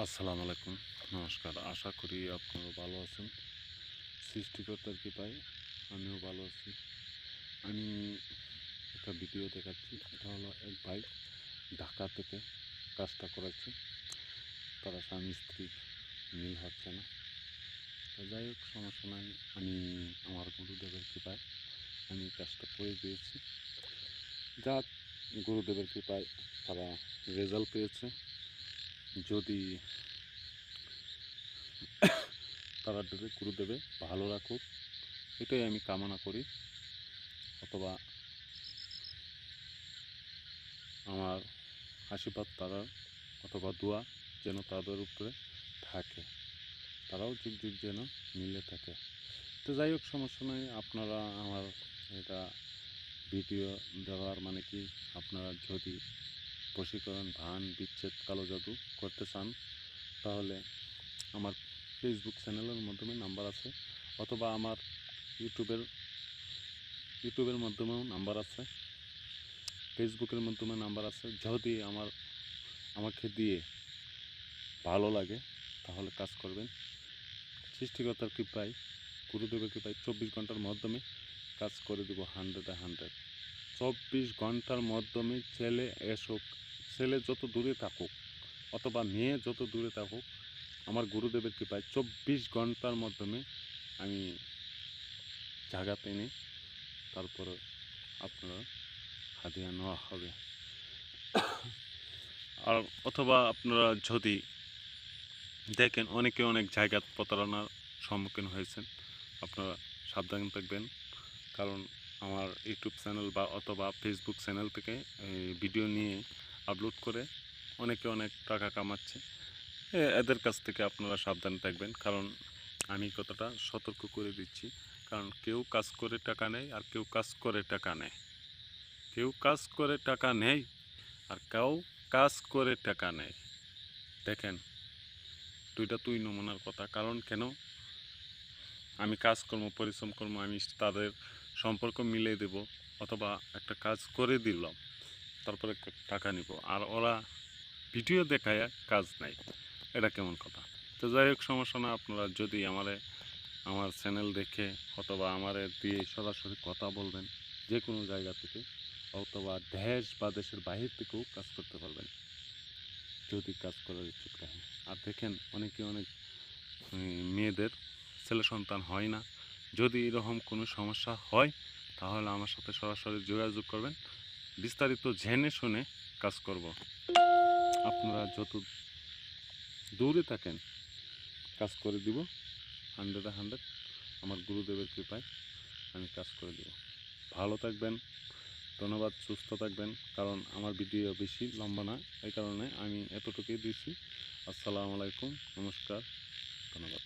আসসালামু আলাইকুম, নমস্কার। আশা করি আপনারা ভালো আছেন। সৃষ্টিকর্তার কৃপায় আমিও ভালো আছি। আমি একটা ভিডিও দেখাচ্ছি। এটা হলো এক ভাই ঢাকা থেকে কাজটা করাচ্ছে। তারা স্বামী স্ত্রী মিল হচ্ছে না। তো যাই হোক, সমস্যা নাই। আমি আমার গুরুদেবের কৃপায় আমি কাজটা করে দিয়েছি। যা গুরুদেবের কৃপায় তারা রেজাল্ট পেয়েছে। যদি তারা গুরুদেবে ভালো রাখুক, এটাই আমি কামনা করি। অথবা আমার আশীর্বাদ তারা অথবা দোয়া যেন তাদের উপরে থাকে, তারাও যুগ যুগ যেন মিলে থাকে। তো যাই হোক, সমস্যা নয়। আপনারা আমার এটা ভিডিও দেওয়ার মানে কি, আপনারা যদি বশীকরণ, ভান, বিচ্ছেদ, কালো জাদু করতে চান, তাহলে আমার ফেসবুক চ্যানেলের মাধ্যমে নাম্বার আছে, অথবা আমার ইউটিউবের মাধ্যমেও নাম্বার আছে, ফেসবুকের মাধ্যমে নাম্বার আছে। যদি আমাকে দিয়ে ভালো লাগে তাহলে কাজ করবেন। সৃষ্টিকর্তার কৃপায়, গুরুদেবের কৃপায় 24 ঘন্টার মাধ্যমে কাজ করে দেবো 100-100। 24 ঘন্টার মাধ্যমে ছেলে যত দূরে থাকুক অথবা মেয়ে যত দূরে থাকুক, আমার গুরুদেবের কৃপায় 24 ঘন্টার মাধ্যমে আমি জায়গাতে এনে তারপরে আপনারা হাদিয়া নেওয়া হবে। আর অথবা আপনারা যদি দেখেন অনেকে অনেক জায়গায় প্রতারণার সম্মুখীন হয়েছেন, আপনারা সাবধান থাকবেন। কারণ আমার ইউটিউব চ্যানেল বা অথবা ফেসবুক চ্যানেল থেকে ভিডিও নিয়ে আপলোড করে অনেকে অনেক টাকা কামাচ্ছে। এদের কাছ থেকে আপনারা সাবধান থাকবেন। কারণ আমি কতটা সতর্ক করে দিচ্ছি। কারণ কেউ কাজ করে টাকা নেয় আর কেউ কাজ করে টাকা নেয়। কেউ কাজ করে টাকা নেয় আর কেউ কাজ করে টাকা নেয়। দেখেন, দুই নমুনার কথা। কারণ কেন, আমি কাজকর্ম পরিশ্রম কর্ম আমি তাদের সম্পর্ক মিলিয়ে দেব, অথবা একটা কাজ করে দিলাম তারপরে টাকা নিব, আর ওরা ভিডিও দেখায় কাজ নাই। এটা কেমন কথা? তো যাই হোক, সমস্যা না। আপনারা যদি আমার চ্যানেল দেখে অথবা আমারে দিয়ে সরাসরি কথা বলবেন, যে কোনো জায়গা থেকে, অথবা দেশ বা দেশের বাহির থেকেও কাজ করতে পারবেন যদি কাজ করার ইচ্ছুক থাকে। আর দেখেন, অনেক মেয়েদের ছেলে সন্তান হয় না। যদি এরকম কোনো সমস্যা হয় তাহলে আমার সাথে সরাসরি যোগাযোগ করবেন। বিস্তারিত জেনে শুনে কাজ করব। আপনারা যত দূরে থাকেন কাজ করে দিব 100-100। আমার গুরুদেবের কৃপায় আমি কাজ করে দিব। ভালো থাকবেন, ধন্যবাদ। সুস্থ থাকবেন। কারণ আমার ভিডিও বেশি লম্বা না, এই কারণে আমি এতটুকুই দিচ্ছি। আসসালামু আলাইকুম, নমস্কার, ধন্যবাদ।